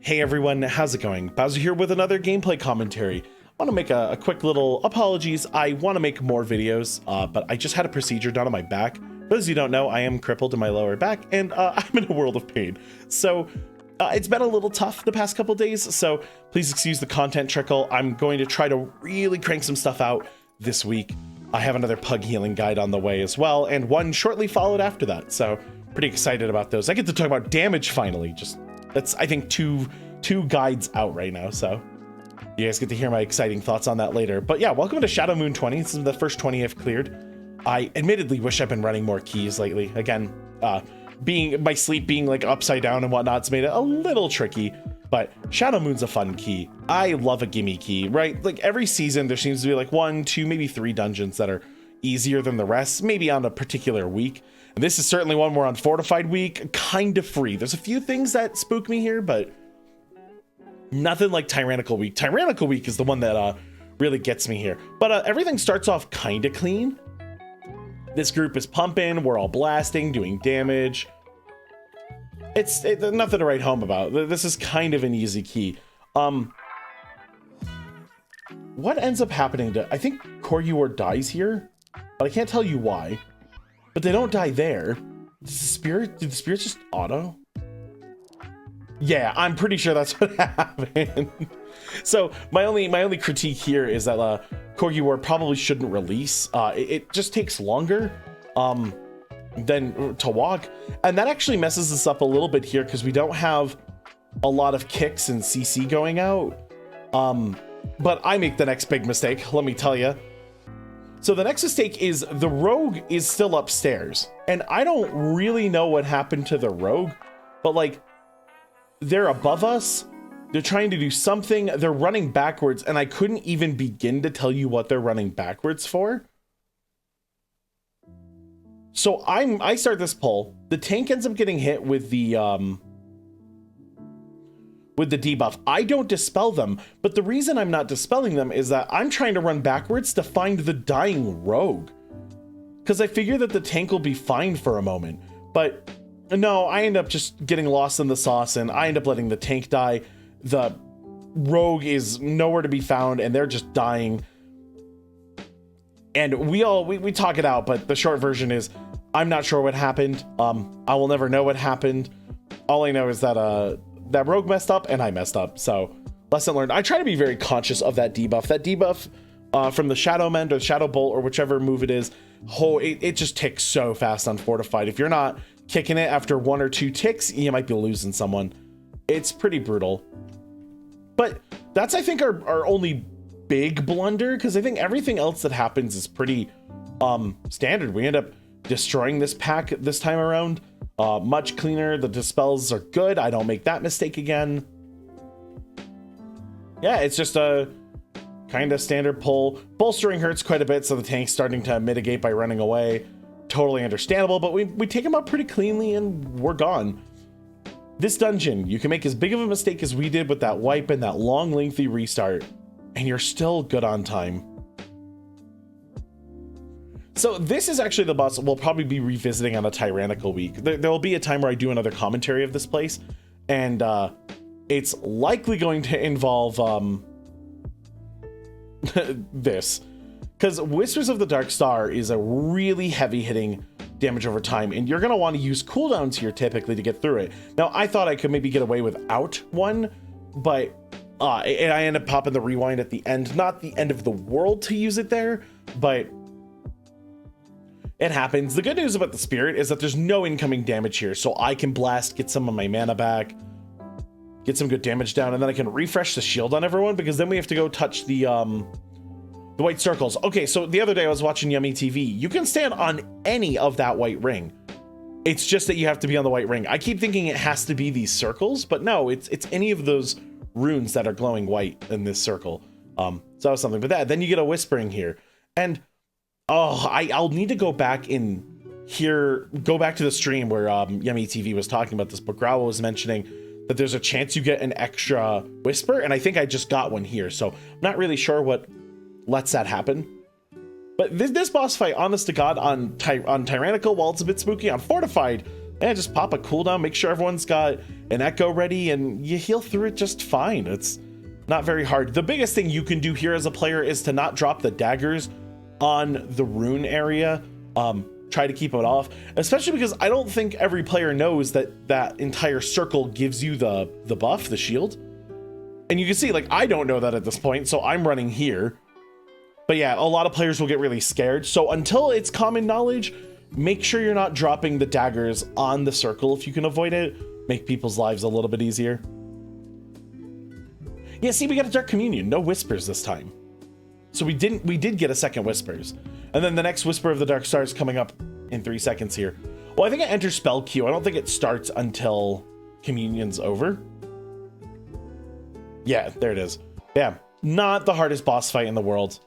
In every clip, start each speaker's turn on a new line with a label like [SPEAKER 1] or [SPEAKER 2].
[SPEAKER 1] Hey everyone, how's it going? Bowser here with another gameplay commentary. I want to make a quick little apologies. I want to make more videos, but I just had a procedure done on my back. For those of you who don't know, I am crippled in my lower back, and I'm in a world of pain. So it's been a little tough the past couple days, so please excuse the content trickle. I'm going to try to really crank some stuff out this week. I have another pug healing guide on the way as well, and one shortly followed after that, so pretty excited about those. I get to talk about damage finally. That's, I think, two guides out right now, so you guys get to hear my exciting thoughts on that later. But yeah, welcome to Shadowmoon 20. This is the first 20 I've cleared. I admittedly wish I've been running more keys lately. Again, my sleep being like upside down and whatnot's made it a little tricky, but Shadowmoon's a fun key. I love a gimme key, right? Like every season there seems to be like 1, 2, maybe 3 dungeons that are easier than the rest, maybe on a particular week. And this is certainly one more on Fortified Week, kind of free. There's a few things that spook me here, but nothing like Tyrannical Week. Tyrannical Week is the one that really gets me here. But everything starts off kind of clean. This group is pumping, we're all blasting, doing damage. It's nothing to write home about. This is kind of an easy key. What ends up happening to, I think Koryuor dies here, but I can't tell you why. But they don't die there. Did the spirits just auto? Yeah, I'm pretty sure that's what happened. So my only critique here is that Koryuor probably shouldn't release. It just takes longer than to walk, and that actually messes us up a little bit here because we don't have a lot of kicks and CC going out. But I make the next big mistake, let me tell you. So the next mistake is the rogue is still upstairs, and I don't really know what happened to the rogue, but like they're above us. They're trying to do something. They're running backwards, and I couldn't even begin to tell you what they're running backwards for. So I start this pull. The tank ends up getting hit with the debuff. I don't dispel them, but the reason I'm not dispelling them is that I'm trying to run backwards to find the dying rogue, because I figure that the tank will be fine for a moment. But no, I end up just getting lost in the sauce, and I end up letting the tank die. The rogue is nowhere to be found, and they're just dying. And we talk it out, but the short version is I'm not sure what happened. I will never know what happened. All I know is that that rogue messed up and I messed up. So lesson learned. I try to be very conscious of that debuff. That debuff from the Shadow Mend or Shadow Bolt or whichever move it is, it just ticks so fast on Fortified. If you're not kicking it after 1 or 2 ticks, you might be losing someone. It's pretty brutal. But that's, I think, our only big blunder, because I think everything else that happens is pretty standard. We end up destroying this pack this time around. Much cleaner. The dispels are good. I don't make that mistake again. Yeah, it's just a kind of standard pull. Bolstering hurts quite a bit, so the tank's starting to mitigate by running away. Totally understandable, but we take him out pretty cleanly and we're gone. This dungeon, you can make as big of a mistake as we did with that wipe and that long, lengthy restart, and you're still good on time. So this is actually the boss we'll probably be revisiting on a Tyrannical Week. There will be a time where I do another commentary of this place, and it's likely going to involve this. Because Whispers of the Dark Star is a really heavy-hitting damage over time, and you're going to want to use cooldowns here typically to get through it. Now, I thought I could maybe get away without one, but and I ended up popping the rewind at the end. Not the end of the world to use it there, but it happens. The good news about the Spirit is that there's no incoming damage here, so I can blast, get some of my mana back, get some good damage down, and then I can refresh the shield on everyone, because then we have to go touch the white circles. Okay, so the other day I was watching Yummy TV. You can stand on any of that white ring. It's just that you have to be on the white ring. I keep thinking it has to be these circles, but no, it's any of those runes that are glowing white in this circle. So that was something. But then you get a whispering here. And I'll need to go back in here, go back to the stream where Yummy TV was talking about this, but Growl was mentioning that there's a chance you get an extra whisper, and I think I just got one here, so I'm not really sure what lets that happen. But this boss fight, honest to God, on Tyrannical, while it's a bit spooky, on Fortified, and just pop a cooldown, make sure everyone's got an echo ready, and you heal through it just fine. It's not very hard. The biggest thing you can do here as a player is to not drop the daggers on the rune area. Try to keep it off, especially because I don't think every player knows that that entire circle gives you the buff, the shield. And you can see, like, I don't know that at this point, so I'm running here. But yeah, a lot of players will get really scared. So until it's common knowledge, make sure you're not dropping the daggers on the circle if you can avoid it. Make people's lives a little bit easier. Yeah, see, we got a Dark Communion, no whispers this time. So we did get a second whispers. And then the next Whisper of the Dark Star is coming up in 3 seconds here. Well, I think it enters spell queue. I don't think it starts until Communion's over. Yeah, there it is. Yeah, not the hardest boss fight in the world.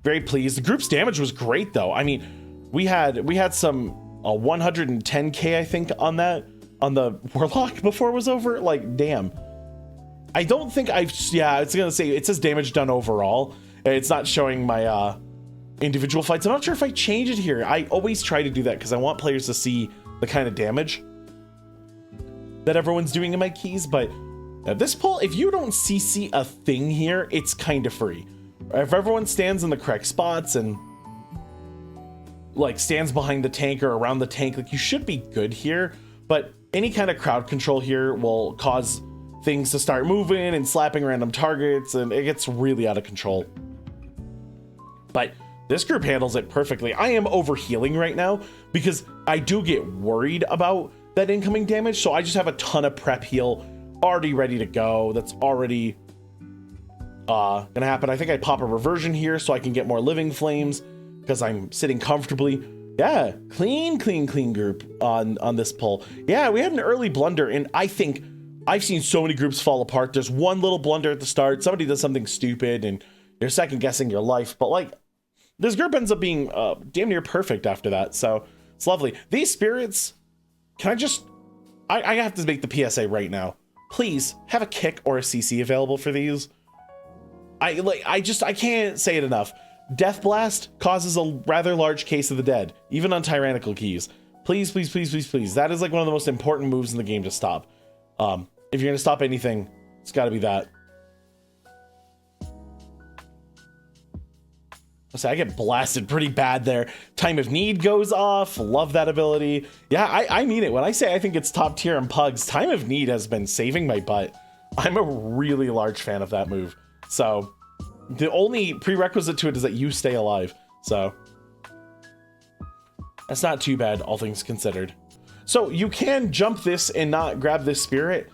[SPEAKER 1] Very pleased. The group's damage was great, though. I mean, we had some 110k, I think, on the Warlock before it was over. Like, damn. I don't think yeah, it's gonna say, it says damage done overall. It's not showing my individual fights. I'm not sure if I change it here. I always try to do that because I want players to see the kind of damage that everyone's doing in my keys. But at this pull, if you don't CC a thing here, it's kind of free. If everyone stands in the correct spots and like stands behind the tank or around the tank, like, you should be good here. But any kind of crowd control here will cause things to start moving and slapping random targets, and it gets really out of control. But this group handles it perfectly. I am overhealing right now because I do get worried about that incoming damage. So I just have a ton of prep heal already ready to go. That's already gonna happen. I think I pop a reversion here so I can get more living flames because I'm sitting comfortably. Yeah, clean group on this pull. Yeah, we had an early blunder, and I think I've seen so many groups fall apart. There's one little blunder at the start. Somebody does something stupid and you're second guessing your life. But like, this group ends up being damn near perfect after that. So it's lovely. These spirits, can I just, I have to make the PSA right now. Please have a kick or a CC available for these. I can't say it enough. Death Blast causes a rather large case of the dead, even on tyrannical keys. Please, please, please, please, please. That is like one of the most important moves in the game to stop. If you're gonna stop anything, it's gotta be that. So I get blasted pretty bad there. Time of Need goes off. Love that ability. Yeah, I mean it. When I say I think it's top tier in pugs, Time of Need has been saving my butt. I'm a really large fan of that move. So the only prerequisite to it is that you stay alive. So that's not too bad, all things considered. So you can jump this and not grab this spirit.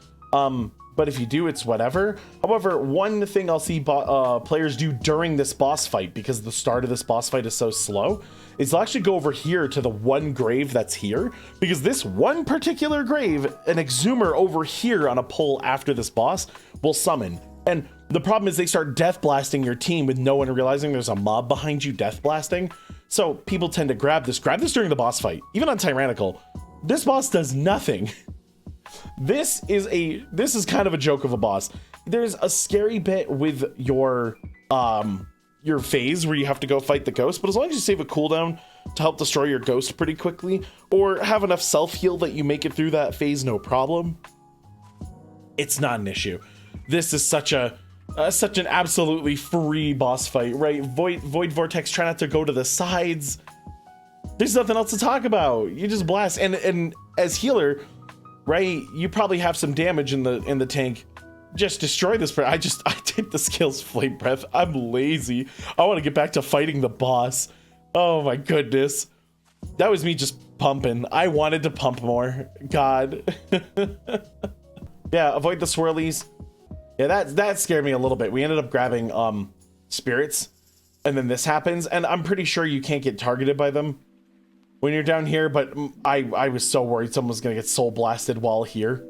[SPEAKER 1] But if you do, it's whatever. However, one thing I'll see players do during this boss fight, because the start of this boss fight is so slow, is they'll actually go over here to the one grave that's here, because this one particular grave, an exhumer over here on a pole after this boss will summon. And the problem is they start death blasting your team with no one realizing there's a mob behind you death blasting. So people tend to grab this during the boss fight. Even on Tyrannical, this boss does nothing. This is kind of a joke of a boss. There's a scary bit with your phase where you have to go fight the ghost, but as long as you save a cooldown to help destroy your ghost pretty quickly, or have enough self-heal that you make it through that phase no problem, it's not an issue. This is such an absolutely free boss fight, right? Void Vortex, try not to go to the sides. There's nothing else to talk about. You just blast, and as healer, right, you probably have some damage in the tank. Just destroy this. I did the skills Flame Breath. I'm lazy. I want to get back to fighting the boss. Oh my goodness. That was me just pumping. I wanted to pump more. God. Yeah, avoid the swirlies. Yeah, that scared me a little bit. We ended up grabbing spirits, and then this happens, and I'm pretty sure you can't get targeted by them when you're down here, but I was so worried someone was gonna get soul blasted while here.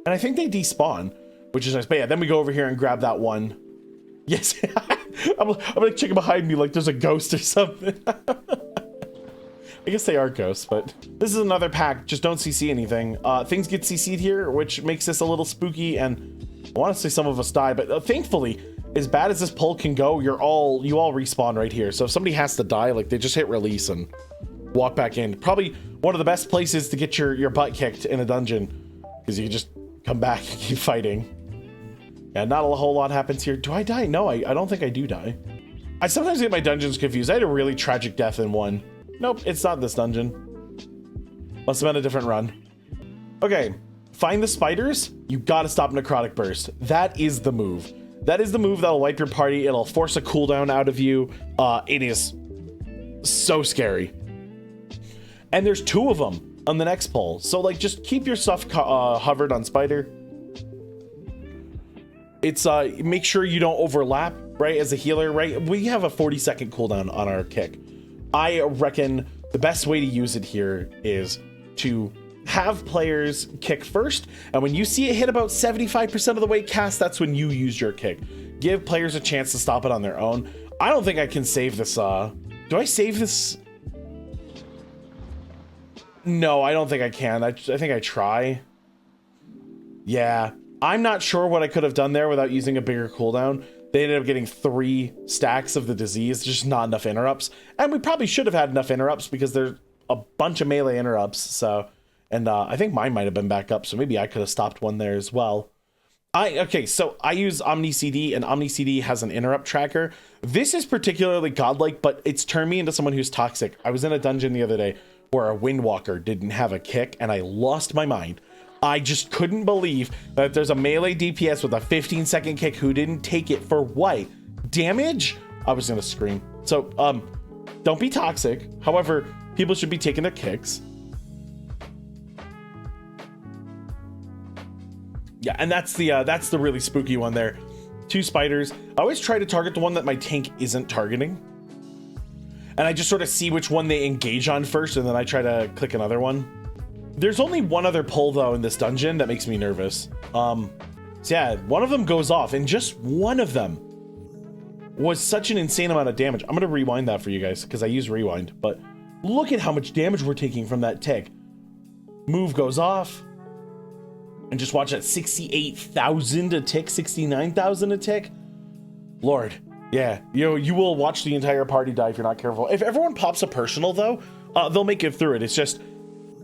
[SPEAKER 1] And I think they despawn, which is nice. But yeah, then we go over here and grab that one. Yes, I'm like checking behind me like there's a ghost or something. I guess they are ghosts, but this is another pack. Just don't CC anything. Things get CC'd here, which makes this a little spooky, and I want to say some of us die, but thankfully, as bad as this pull can go, you all respawn right here. So if somebody has to die, like, they just hit release and walk back in. Probably one of the best places to get your butt kicked in a dungeon, because you can just come back and keep fighting. Yeah, not a whole lot happens here. Do I die? No, I don't think I do die. I sometimes get my dungeons confused. I had a really tragic death in one. Nope, it's not this dungeon. Must have been a different run. Okay, find the spiders. You gotta stop necrotic burst. That is the move. That is the move that'll wipe your party. It'll force a cooldown out of you. It is so scary. And there's 2 of them on the next pull. So like, just keep your stuff hovered on spider. It's make sure you don't overlap, right? As a healer, right? We have a 40-second cooldown on our kick. I reckon the best way to use it here is to have players kick first, and when you see it hit about 75% of the way cast, that's when you use your kick. Give players a chance to stop it on their own. I don't think I can save this. Do I save this? No, I don't think I can. I think I try. Yeah. I'm not sure what I could have done there without using a bigger cooldown. They ended up getting 3 stacks of the disease, just not enough interrupts. And we probably should have had enough interrupts because there's a bunch of melee interrupts. So, and I think mine might have been back up, so maybe I could have stopped one there as well. Okay, so I use Omni CD, and Omni CD has an interrupt tracker. This is particularly godlike, but it's turned me into someone who's toxic. I was in a dungeon the other day where a Windwalker didn't have a kick, and I lost my mind. I just couldn't believe that there's a melee DPS with a 15-second kick who didn't take it for what? Damage? I was gonna scream. So, don't be toxic. However, people should be taking their kicks. Yeah, and that's the really spooky one there. 2 spiders. I always try to target the one that my tank isn't targeting. And I just sort of see which one they engage on first, and then I try to click another one. There's only one other pull though in this dungeon that makes me nervous. So yeah, one of them goes off, and just one of them was such an insane amount of damage. I'm gonna rewind that for you guys because I use rewind, but look at how much damage we're taking from that tick. Move goes off, and just watch that 68,000 a tick, 69,000 a tick. Lord, yeah, you will watch the entire party die if you're not careful. If everyone pops a personal though, they'll make it through it. It's just,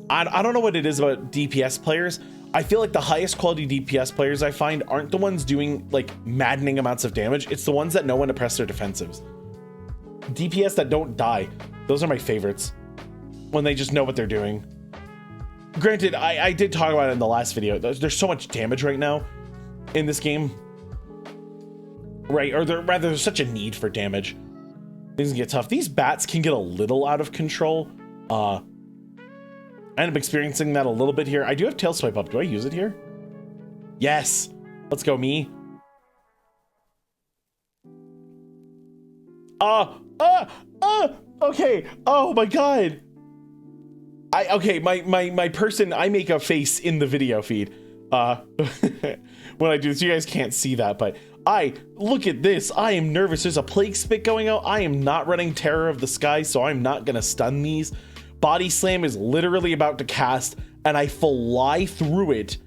[SPEAKER 1] I don't know what it is about DPS players. I feel like the highest quality DPS players I find aren't the ones doing like maddening amounts of damage. It's the ones that know when to press their defensives. DPS that don't die. Those are my favorites. When they just know what they're doing. Granted, I did talk about it in the last video. There's so much damage right now in this game. Right, or rather there's such a need for damage. Things get tough. These bats can get a little out of control. I end up experiencing that a little bit here. I do have tail swipe up. Do I use it here? Yes. Let's go, me. Okay. Oh my god. Okay, my person, I make a face in the video feed. When I do this, you guys can't see that, but look at this. I am nervous. There's a plague spit going out. I am not running Terror of the Sky, so I'm not gonna stun these. Body Slam is literally about to cast, and I fly through it.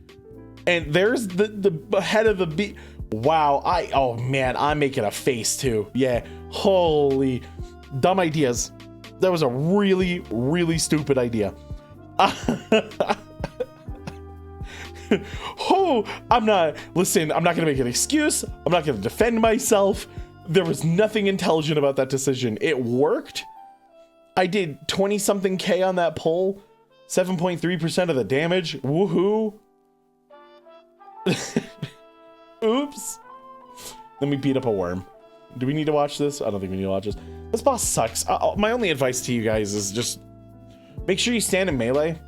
[SPEAKER 1] And there's the head of the beat. Wow, oh man, I'm making a face too. Yeah, holy dumb ideas. That was a really, really stupid idea. Oh, I'm not gonna make an excuse. I'm not gonna defend myself. There was nothing intelligent about that decision. It worked. I did 20 something K on that pull, 7.3% of the damage. Woohoo. Oops. Let me beat up a worm. Do we need to watch this? I don't think we need to watch this. This boss sucks. My only advice to you guys is just make sure you stand in melee.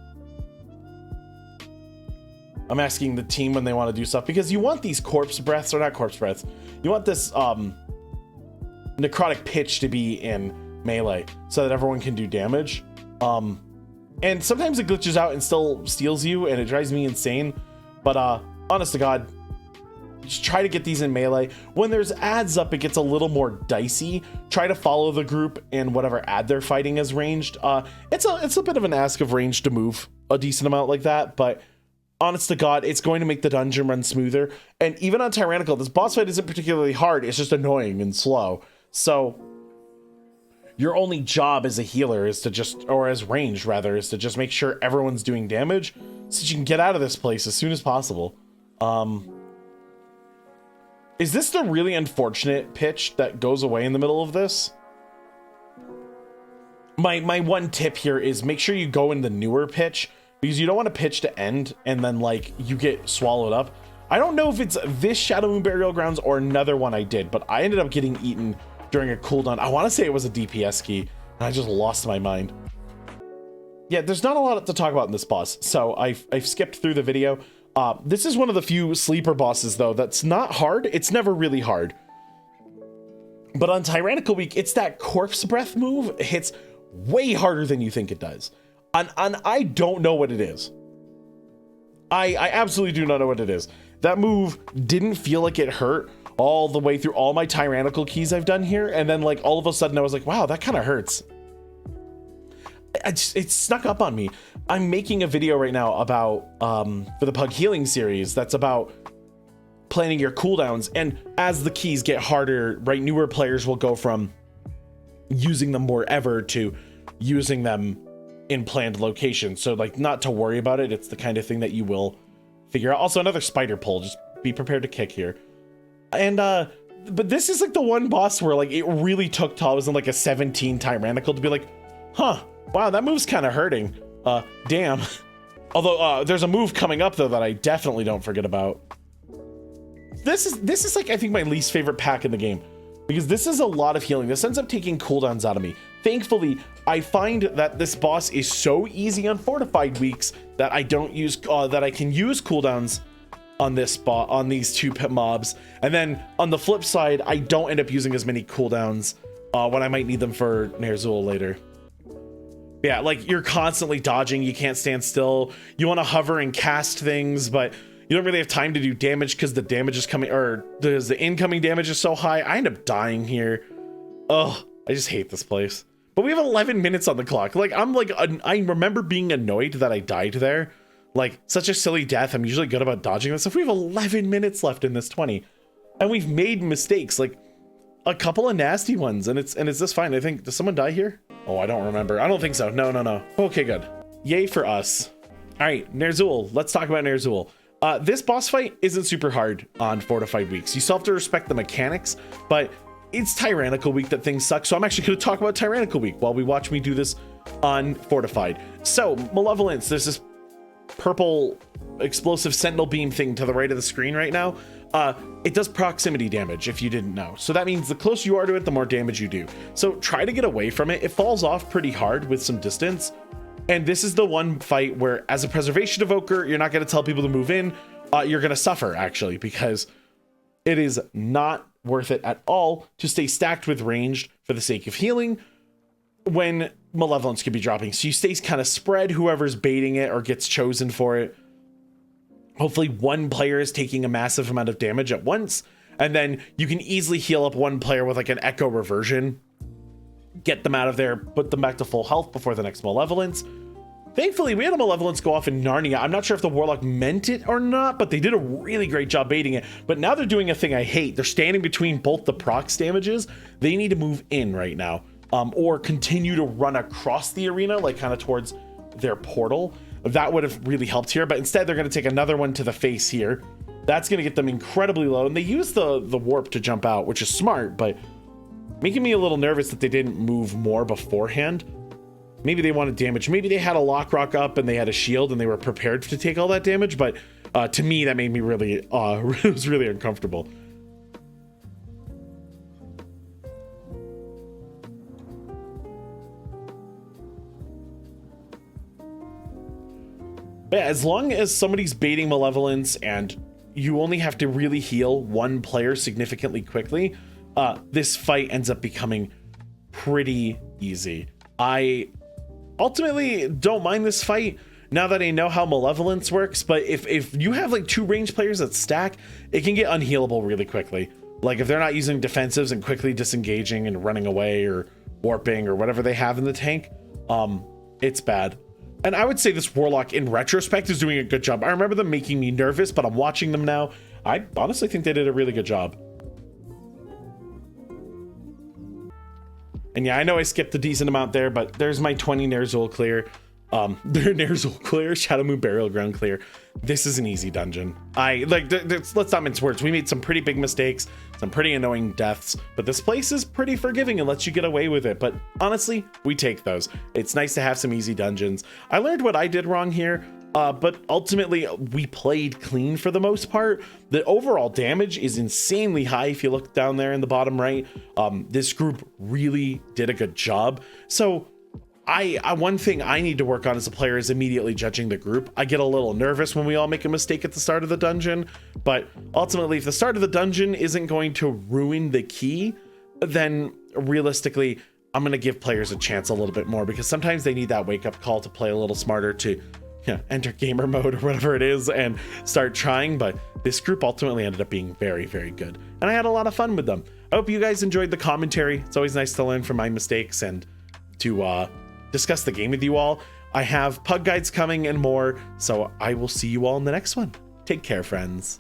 [SPEAKER 1] I'm asking the team when they want to do stuff because you want these corpse breaths, or not corpse breaths. You want this necrotic pitch to be in melee so that everyone can do damage. And sometimes it glitches out and still steals you, and it drives me insane. But honest to God, just try to get these in melee. When there's ads up, it gets a little more dicey. Try to follow the group and whatever ad they're fighting is ranged. It's a bit of an ask of range to move a decent amount like that, but honest to God, it's going to make the dungeon run smoother. And even on Tyrannical, this boss fight isn't particularly hard. It's just annoying and slow. So your only job as a healer is to just, or as ranged rather, is to just make sure everyone's doing damage so that you can get out of this place as soon as possible. Is this the really unfortunate pitch that goes away in the middle of this? My one tip here is make sure you go in the newer pitch, because you don't want to pitch to end and then like you get swallowed up. I don't know if it's this Shadowmoon Burial Grounds or another one I did, but I ended up getting eaten during a cooldown. I want to say it was a DPS key, and I just lost my mind. Yeah, there's not a lot to talk about in this boss, so I've skipped through the video. This is one of the few sleeper bosses, though, that's not hard. It's never really hard. But on Tyrannical Week, it's that Corpse Breath move. It hits way harder than you think it does. And I don't know what it is. I absolutely do not know what it is. That move didn't feel like it hurt all the way through all my Tyrannical keys I've done here. And then like all of a sudden I was like, wow, that kind of hurts. It snuck up on me. I'm making a video right now about, for the Pug Healing series, that's about planning your cooldowns. And as the keys get harder, right, newer players will go from using them more ever to using them in planned locations. So like, not to worry about it. It's the kind of thing that you will figure out. Also, another spider pull. Just be prepared to kick here. And but this is like the one boss where like it really took till I was in like a 17 Tyrannical to be like, huh, wow, that move's kind of hurting. Damn. Although there's a move coming up though that I definitely don't forget about. This is like I think my least favorite pack in the game, because this is a lot of healing. This ends up taking cooldowns out of me. Thankfully, I find that this boss is so easy on Fortified Weeks that I don't use that I can use cooldowns on this spot on these two mobs. And then on the flip side, I don't end up using as many cooldowns when I might need them for Ner'zhul later. Yeah, like you're constantly dodging, you can't stand still. You want to hover and cast things, but you don't really have time to do damage because the damage is coming, or the incoming damage is so high. I end up dying here. Oh, I just hate this place. But we have 11 minutes on the clock. Like I remember being annoyed that I died there. Like such a silly death. I'm usually good about dodging this stuff. We have 11 minutes left in this 20, and we've made mistakes, like a couple of nasty ones, and it's this fine. I think, does someone die here? Oh, I don't remember. I don't think so. No. Okay, good. Yay for us. All right, Ner'zhul. Let's talk about Ner'zhul. This boss fight isn't super hard on Fortified Weeks. You still have to respect the mechanics, but it's Tyrannical Week that things suck. So I'm actually going to talk about Tyrannical Week while we watch me do this on Fortified. So Malevolence, there's this purple explosive sentinel beam thing to the right of the screen right now. It does proximity damage, if you didn't know. So that means the closer you are to it, the more damage you do. So try to get away from it. It falls off pretty hard with some distance. And this is the one fight where, as a preservation evoker, you're not going to tell people to move in. You're going to suffer, actually, because it is not worth it at all to stay stacked with ranged for the sake of healing when Malevolence could be dropping. So you stay kind of spread, whoever's baiting it or gets chosen for it. Hopefully one player is taking a massive amount of damage at once, and then you can easily heal up one player with like an Echo Reversion, get them out of there, put them back to full health before the next Malevolence. Thankfully, we had a Malevolence go off in Narnia. I'm not sure if the Warlock meant it or not, but they did a really great job baiting it. But now they're doing a thing I hate. They're standing between both the procs damages. They need to move in right now, or continue to run across the arena, like kind of towards their portal. That would have really helped here, but instead they're going to take another one to the face here. That's going to get them incredibly low, and they use the warp to jump out, which is smart, but making me a little nervous that they didn't move more beforehand. Maybe they wanted damage. Maybe they had a lock rock up and they had a shield and they were prepared to take all that damage, but to me that made me really, it was really uncomfortable. But yeah, as long as somebody's baiting Malevolence and you only have to really heal one player significantly quickly, this fight ends up becoming pretty easy. I ultimately don't mind this fight now that I know how Malevolence works, but if you have like two range players that stack, it can get unhealable really quickly. Like if they're not using defensives and quickly disengaging and running away or warping or whatever they have in the tank, it's bad. And I would say this Warlock, in retrospect, is doing a good job. I remember them making me nervous, but I'm watching them now. I honestly think they did a really good job. And yeah, I know I skipped a decent amount there, but there's my 20 Ner'zhul clear. Ner'zhul clear, Shadowmoon Burial Ground clear. This is an easy dungeon. Let's not mince words. We made some pretty big mistakes, some pretty annoying deaths, but this place is pretty forgiving and lets you get away with it. But honestly, we take those. It's nice to have some easy dungeons. I learned what I did wrong here. But ultimately, we played clean for the most part. The overall damage is insanely high if you look down there in the bottom right. This group really did a good job. So one thing I need to work on as a player is immediately judging the group. I get a little nervous when we all make a mistake at the start of the dungeon, but ultimately, if the start of the dungeon isn't going to ruin the key, then realistically, I'm going to give players a chance a little bit more, because sometimes they need that wake-up call to play a little smarter, to enter gamer mode or whatever it is and start trying. But this group ultimately ended up being very, very good, and I had a lot of fun with them. I hope you guys enjoyed the commentary. It's always nice to learn from my mistakes and to discuss the game with you all. I have pug guides coming and more, so I will see you all in the next one. Take care, friends.